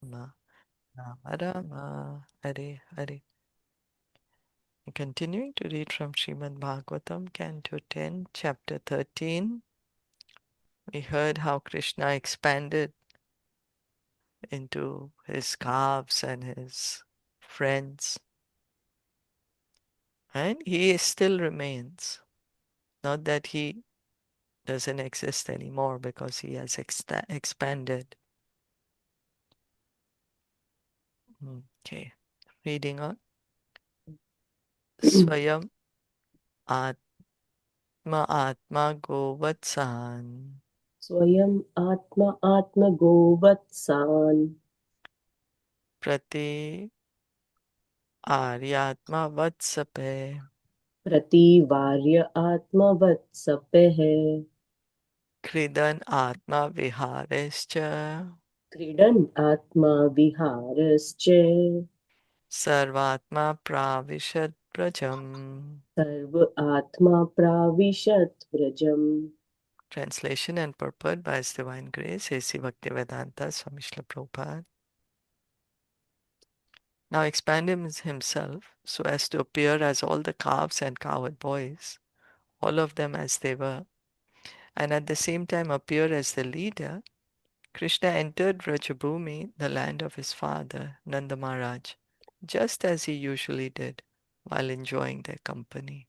Rama Rama Hare Hare. Continuing to read from Srimad Bhagavatam, Canto 10, Chapter 13, we heard how Krishna expanded into his calves and his friends, and he still remains. Not that he doesn't exist anymore because he has expanded. Okay, reading on. Swayam Atma Atma Govatsan स्वयं आत्मा आत्मगोवत्सान् Prati Aryatma Vatsape प्रतिवार्य आत्मवत्सपः Kridan Atma Viharescha क्रीडन् आत्मा विहारश्च Sarvatma Pravishat Prajam. सर्व आत्मा प्राविशत् व्रजम्. Translation and purport by His Divine Grace, A.C. Bhaktivedanta Swami Srila Prabhupada. Now expand himself so as to appear as all the calves and cowherd boys, all of them as they were, and at the same time appear as the leader. Krishna entered Vrajabhumi, the land of his father, Nanda Maharaj, just as he usually did while enjoying their company.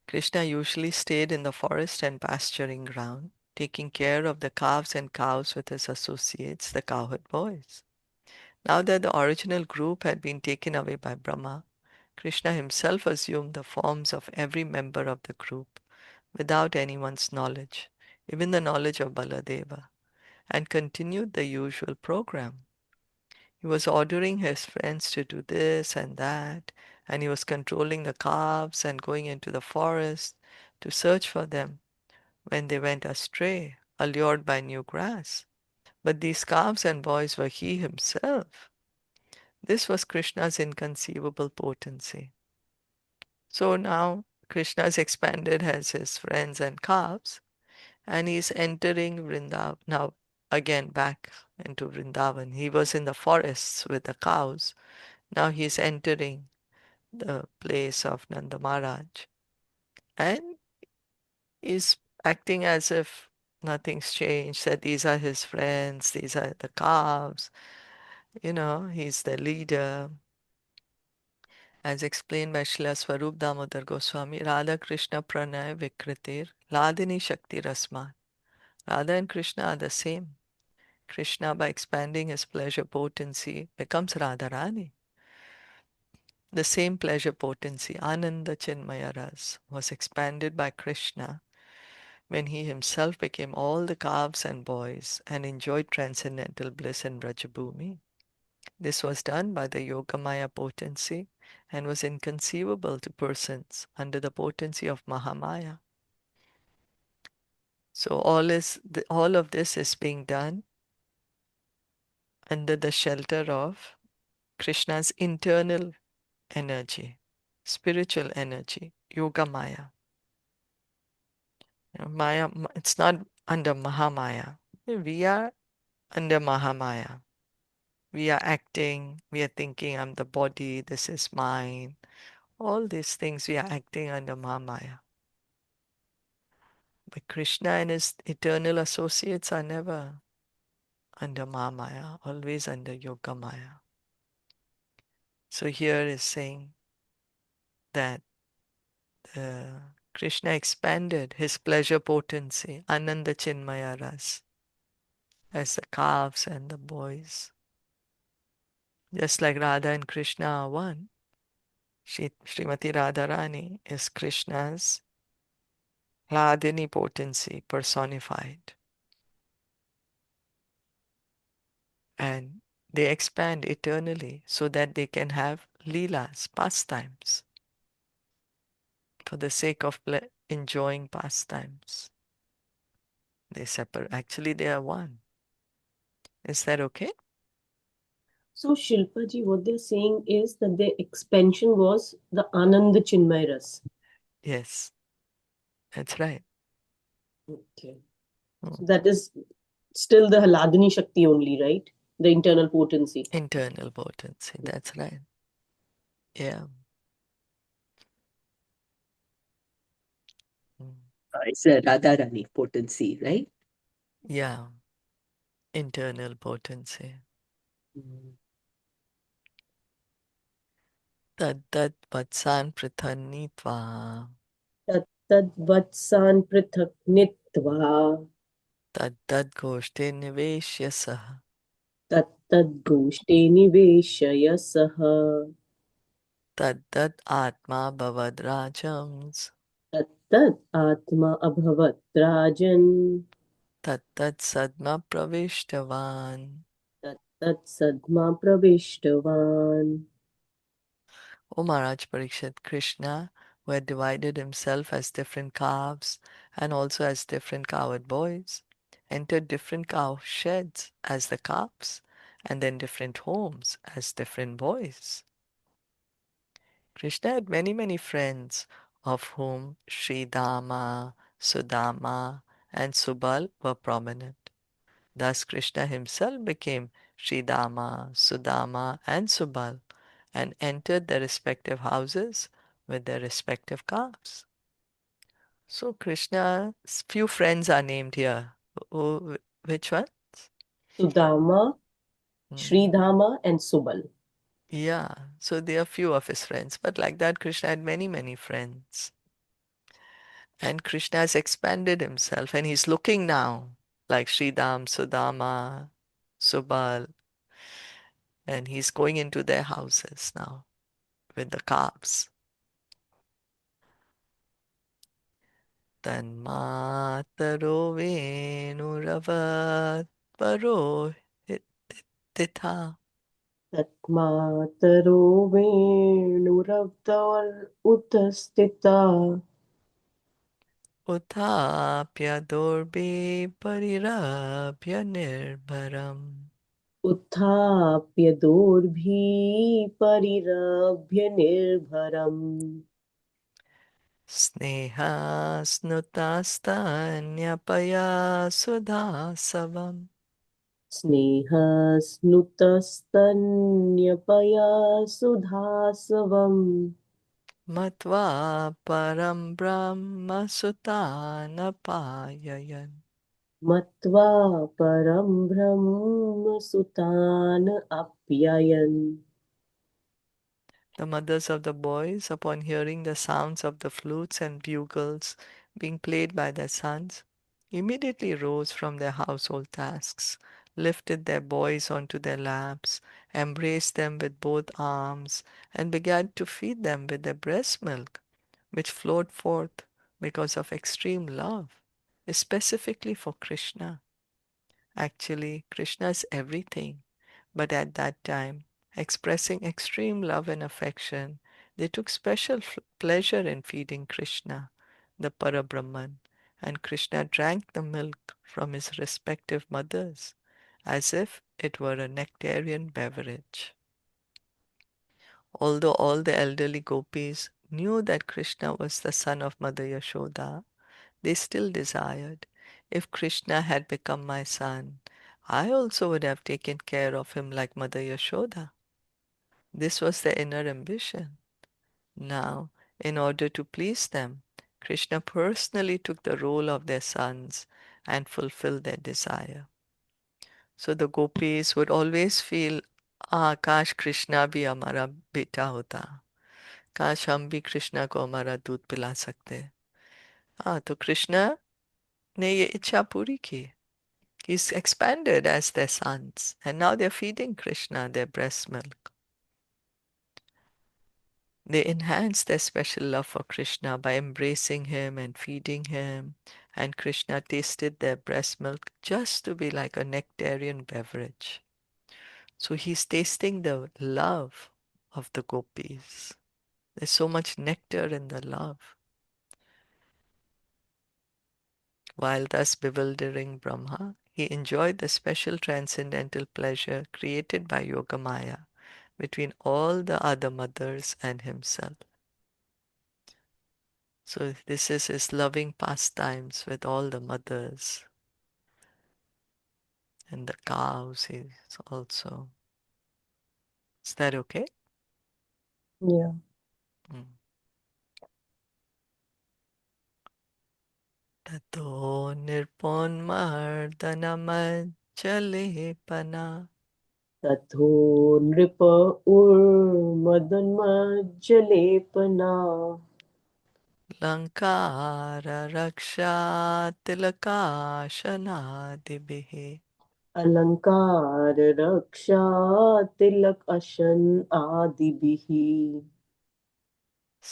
Krishna usually stayed in the forest and pasturing ground, taking care of the calves and cows with his associates, the cowherd boys. Now that the original group had been taken away by Brahma, Krishna himself assumed the forms of every member of the group without anyone's knowledge, even the knowledge of Baladeva, and continued the usual program. He was ordering his friends to do this and that, and he was controlling the calves and going into the forest to search for them when they went astray, allured by new grass. But these calves and boys were he himself. This was Krishna's inconceivable potency. So now Krishna has expanded as his friends and calves, and he's entering Vrindavan. Now, again, back into Vrindavan. He was in the forests with the cows. Now he's entering the place of Nanda Maharaj. And is acting as if nothing's changed, that these are his friends, these are the calves, he's the leader. As explained by Srila Swarup Damodar Goswami, Radha Krishna Pranay Vikritir, Ladini Shakti Rasman. Radha and Krishna are the same. Krishna, by expanding his pleasure potency, becomes Radharani. The same pleasure potency, Ananda Chinmaya Ras, was expanded by Krishna when he himself became all the calves and boys and enjoyed transcendental bliss in Brajabhumi. This was done by the Yogamaya potency and was inconceivable to persons under the potency of Mahamaya. So all of this is being done under the shelter of Krishna's internal energy, spiritual energy, Yogamaya. Maya, it's not under Mahamaya. We are under Mahamaya. We are acting, we are thinking, I'm the body, this is mine. All these things we are acting under Mahamaya. But Krishna and his eternal associates are never under Mahamaya, always under Yogamaya. So here is saying that Krishna expanded his pleasure potency, Ananda Chinmaya Ras, as the calves and the boys. Just like Radha and Krishna are one, Srimati Radharani is Krishna's Hladini potency personified. And they expand eternally so that they can have leelas, pastimes, for the sake of enjoying pastimes. They separate. Actually, they are one. Is that okay? So Shilpa ji, what they're saying is that the expansion was the Ananda Chinmay Ras. Yes, that's right. Okay. Hmm. So that is still the Hladini Shakti only, right? The internal potency. Internal potency. That's right. Yeah. Mm. It's a Radharani potency, right? Yeah. Internal potency. Mm. Tad vatsan prithanitva. Tad vatsan prithak nitva. Tad goshte niveshyasah. Tad goshte niveshaya saha. Tad atma bhavad rajams. Tad atma abhavat rajan. Tad sadma pravishtavan. Tad sadma pravishtavan. O Maharaj Parikshit, Krishna, who had divided himself as different calves and also as different cowherd boys, entered different cow sheds as the calves, and then different homes as different boys. Krishna had many, many friends, of whom Sri Dama, Sudama, and Subal were prominent. Thus, Krishna himself became Sri Dama, Sudama, and Subal and entered their respective houses with their respective calves. So, Krishna's few friends are named here. Which one? Sudama, Hmm. Sridhama, and Subal. Yeah, so there are few of his friends, but like that, Krishna had many, many friends. And Krishna has expanded himself, and he's looking now like Sridham, Sudama, Subal, and he's going into their houses now with the calves. तन्मातरो वेणुरवत् परोहितः तन्मातरो वेणुरवतर उत्स्थिता उत्थाप्य परिरभ्य निर्भरम् उत्थाप्य दोर्भिः परिरभ्य निर्भरम् स्नेहस्नुतस्तन्यपया सुधासवम् स्नेहस्नुतस्तन्यपया सुधासवम् मत्वा परं ब्रह्म सुतानपाययन्. मत्वा परं ब्रह्म सुतान् अप्ययन्. The mothers of the boys, upon hearing the sounds of the flutes and bugles being played by their sons, immediately rose from their household tasks, lifted their boys onto their laps, embraced them with both arms, and began to feed them with their breast milk, which flowed forth because of extreme love, specifically for Krishna. Actually, Krishna is everything. But at that time, expressing extreme love and affection, they took special pleasure in feeding Krishna, the Parabrahman, and Krishna drank the milk from his respective mothers as if it were a nectarian beverage. Although all the elderly gopis knew that Krishna was the son of Mother Yashoda, they still desired, if Krishna had become my son, I also would have taken care of him like Mother Yashoda. This was their inner ambition. Now, in order to please them, Krishna personally took the role of their sons and fulfilled their desire. So the gopis would always feel, काश कृष्णा भी हमारा बेटा होता, काश हम भी कृष्णा को हमारा दूध पिला सकते. तो कृष्णा ने ये इच्छा पूरी की. He's expanded as their sons, and now they're feeding Krishna their breast milk. They enhance their special love for Krishna by embracing him and feeding him, and Krishna tasted their breast milk just to be like a nectarian beverage. So he's tasting the love of the gopis. There's so much nectar in the love. While thus bewildering Brahma, he enjoyed the special transcendental pleasure created by Yogamaya between all the other mothers and himself. So this is his loving pastimes with all the mothers. and the cows is also. Is that okay? Yeah. Mm. ततो निर्पोन्मर्दनमज्जलेपना तथो नृप उर्मदन्मज्जलेपना लङ्काररक्षातिलकाशनादिभिः अलंकार रक्षा तिलक अशन आदिभिः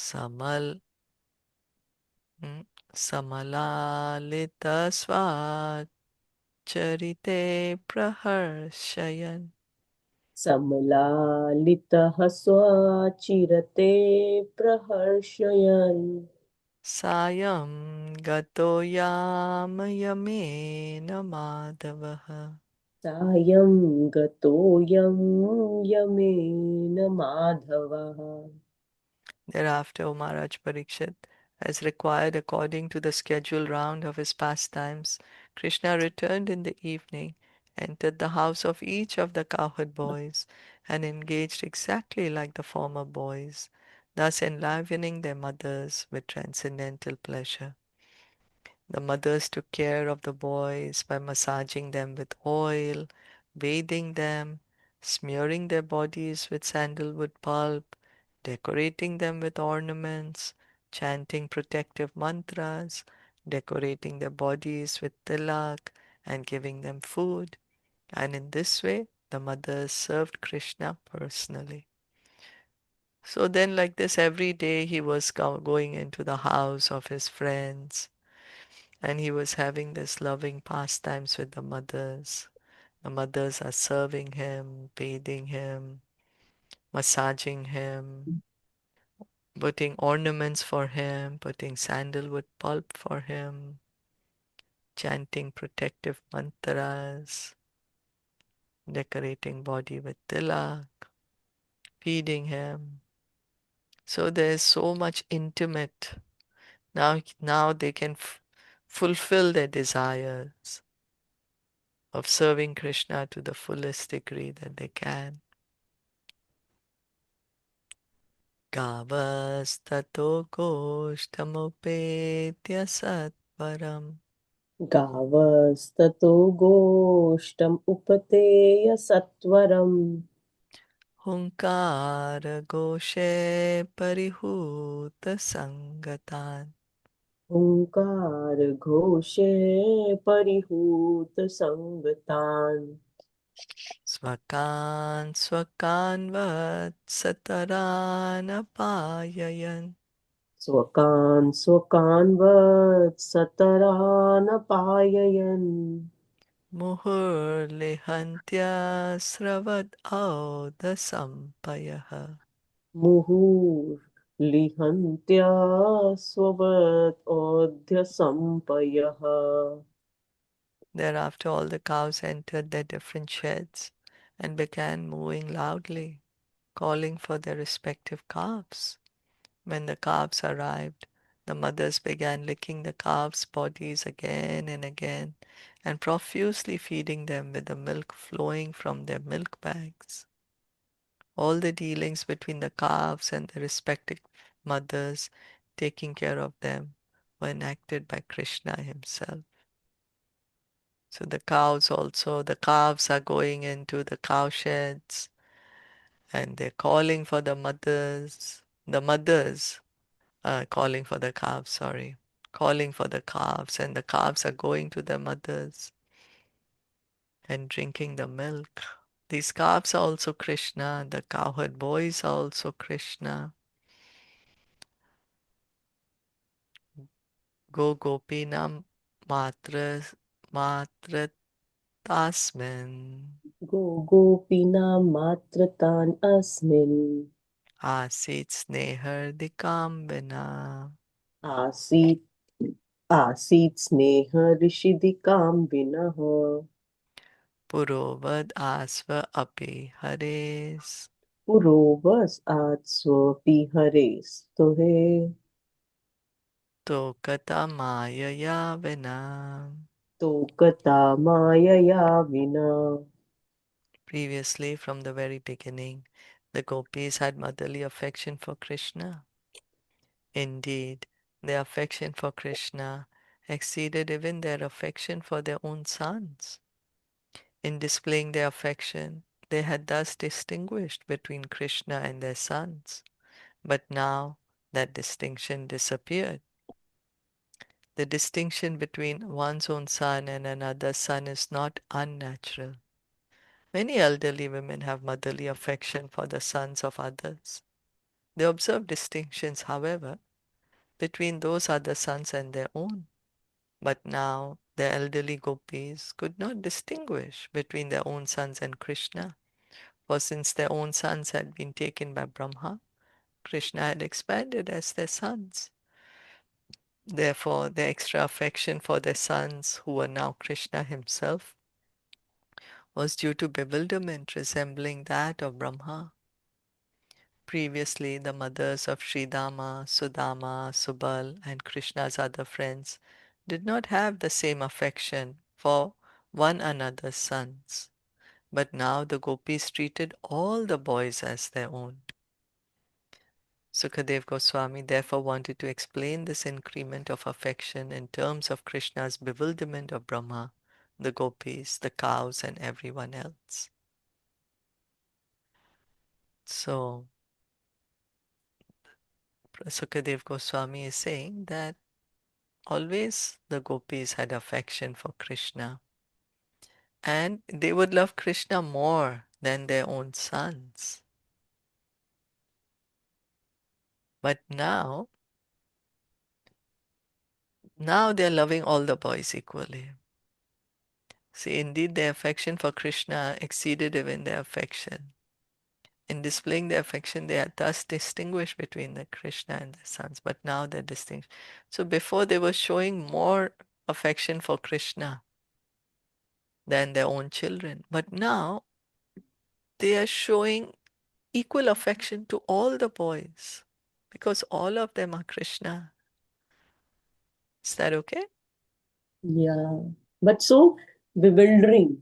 समल mm, समलालितस्वाचरिते प्रहर्षयन् समलालितः स्वचिरते प्रहर्षयन् सायं गतो यामयमेन माधवः. सायं गतोऽयं Yemen माधवः. Thereafter, O Maharaj Parikshit, as required according to the scheduled round of his pastimes, Krishna returned in the evening, entered the house of each of the cowherd boys, and engaged exactly like the former boys, thus enlivening their mothers with transcendental pleasure. The mothers took care of the boys by massaging them with oil, bathing them, smearing their bodies with sandalwood pulp, decorating them with ornaments, chanting protective mantras, decorating their bodies with tilak, and giving them food. And in this way, the mothers served Krishna personally. So then, like this, every day he was going into the house of his friends and he was having this loving pastimes with the mothers. The mothers are serving him, bathing him, massaging him, putting ornaments for him, putting sandalwood pulp for him, chanting protective mantras, decorating body with tilak, feeding him. So there's so much intimate. Now they can fulfill their desires of serving Krishna to the fullest degree that they can. Gavasthato goshtamupetyā satvaram गावस्ततो गोष्ठम् उपतेय सत्वरम् hunkara goshe parihuta sangatan हुङ्कार घोषे परिहूत संगतान् swakan swakan vatsataraнаpayayan स्वकान् स्वकान् वत्सतरान् पाययन् muhurlihantya sravat audasampayaha. मुहुर्लिहन्त्या स्ववत् ओध्य सम्पयः. Thereafter all the cows entered their different sheds and began mooing loudly, calling for their respective calves. When the calves arrived, the mothers began licking the calves' bodies again and again and profusely feeding them with the milk flowing from their milk bags. All the dealings between the calves and their respective mothers taking care of them were enacted by Krishna himself. So the calves are going into the cow sheds and they're calling for the mothers. The mothers are calling for the calves, sorry. Calling for the calves, and the calves are going to their mothers and drinking the milk. These calves are also Krishna. The cowherd boys are also Krishna. Go gopinam matra matra tasmin गोपीनां मात्रतान् अस्मिन् asit snehardikambina. आसीत् आसीत् स्नेह ऋषिदिकां विनः Purovad asva api hares पुरोवस् आत्स्वपि Hare स्तुहे tokata mayaya vina. Tokata Mayaya Vina. Previously, from the very beginning, the gopis had motherly affection for Krishna. Indeed, their affection for Krishna exceeded even their affection for their own sons. In displaying their affection, they had thus distinguished between Krishna and their sons. But now that distinction disappeared. The distinction between one's own son and another's son is not unnatural. Many elderly women have motherly affection for the sons of others. They observe distinctions, however, between those other sons and their own. But now the elderly gopis could not distinguish between their own sons and Krishna, for since their own sons had been taken by Brahma, Krishna had expanded as their sons. Therefore, their extra affection for their sons, who were now Krishna himself, was due to bewilderment resembling that of Brahma. Previously, the mothers of Sridama, Sudama, Subal, and Krishna's other friends did not have the same affection for one another's sons. But now the gopis treated all the boys as their own. Sukadev Goswami therefore wanted to explain this increment of affection in terms of Krishna's bewilderment of Brahma, the gopis, the cows, and everyone else. So, Sukadev Goswami is saying that always the gopis had affection for Krishna, and they would love Krishna more than their own sons. But now they're loving all the boys equally. See, indeed, their affection for Krishna exceeded even their affection. In displaying their affection, they had thus distinguished between the Krishna and their sons, but now they're distinct. So before they were showing more affection for Krishna than their own children, but now they are showing equal affection to all the boys because all of them are Krishna. Is that okay? Yeah. But so bewildering,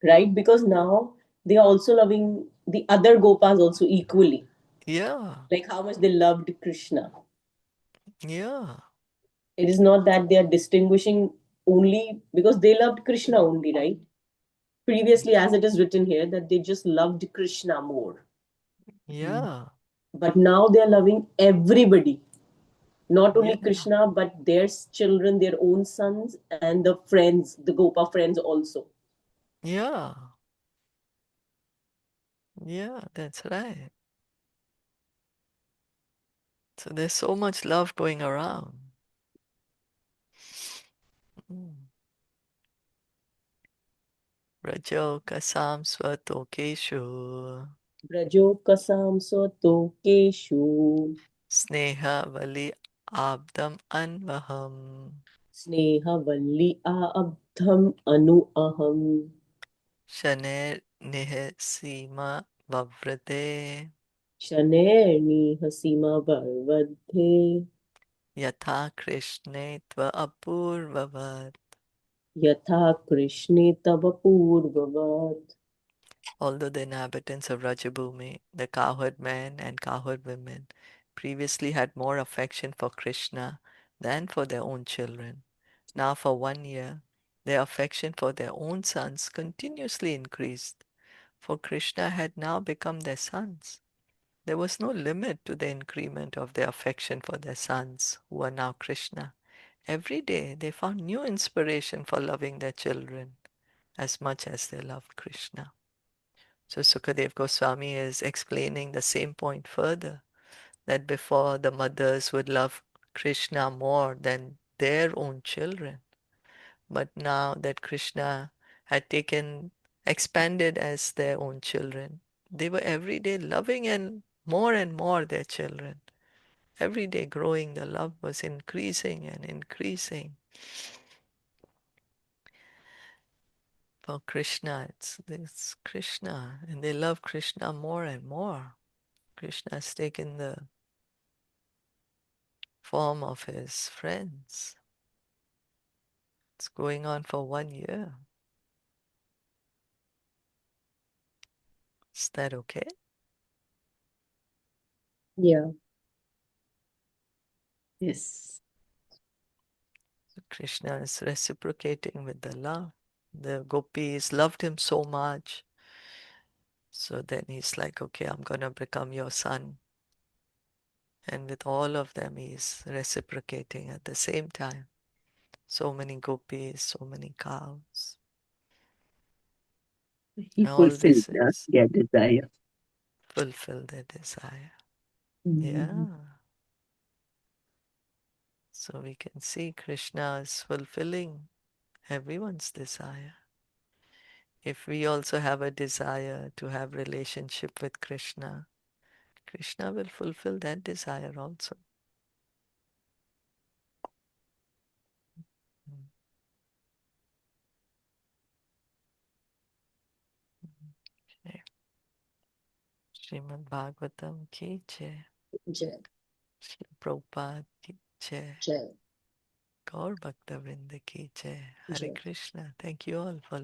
right? Because now they are also loving the other Gopas also equally. Yeah, Like how much they loved Krishna. yeah, It is not that they are distinguishing only because they loved Krishna only, right? Previously, as it is written here, that they just loved Krishna more. yeah, But now they are loving everybody, not only yeah, Krishna, but their children, their own sons, and the friends, the Gopa friends also. yeah, yeah, that's right. So there's so much love going around. Mm. Rajo kasam swatokeshu Brajo kasam soto keshu sneha vali abdam anvaham sneha valli abdham anu aham shaner nihe sima vavrate shanerni hasima barvadhe yatha krishne tva apurvavat. yatha krishne tava purvavat. Although the inhabitants of Rajabhumi, the cowherd men and cowherd women, previously had more affection for Krishna than for their own children, now for 1 year, their affection for their own sons continuously increased, for Krishna had now become their sons. There was no limit to the increment of their affection for their sons, who are now Krishna. Every day they found new inspiration for loving their children as much as they loved Krishna. So Sukadev Goswami is explaining the same point further, that before the mothers would love Krishna more than their own children. But now that Krishna had expanded as their own children, they were every day loving and more their children. Every day growing, the love was increasing and increasing. For Krishna, it's Krishna, and they love Krishna more and more. Krishna has taken the form of his friends. It's going on for 1 year. Is that okay? Yeah. Yes. So Krishna is reciprocating with the love. The gopis loved him so much. So then he's like, okay, I'm going to become your son. And with all of them, he's reciprocating at the same time. So many gopis, so many cows. He All fulfilled this is their desire. fulfill their desire. Mm-hmm. Yeah. So we can see Krishna is fulfilling everyone's desire. If we also have a desire to have relationship with Krishna, Krishna will fulfill that desire also. Okay. Srimad Bhagavatam ki jai. Jai. Srila Prabhupada ki jai. Jai. Gaur Bhakta Vrinda ki jai. Hare Jai. Krishna. Thank you all for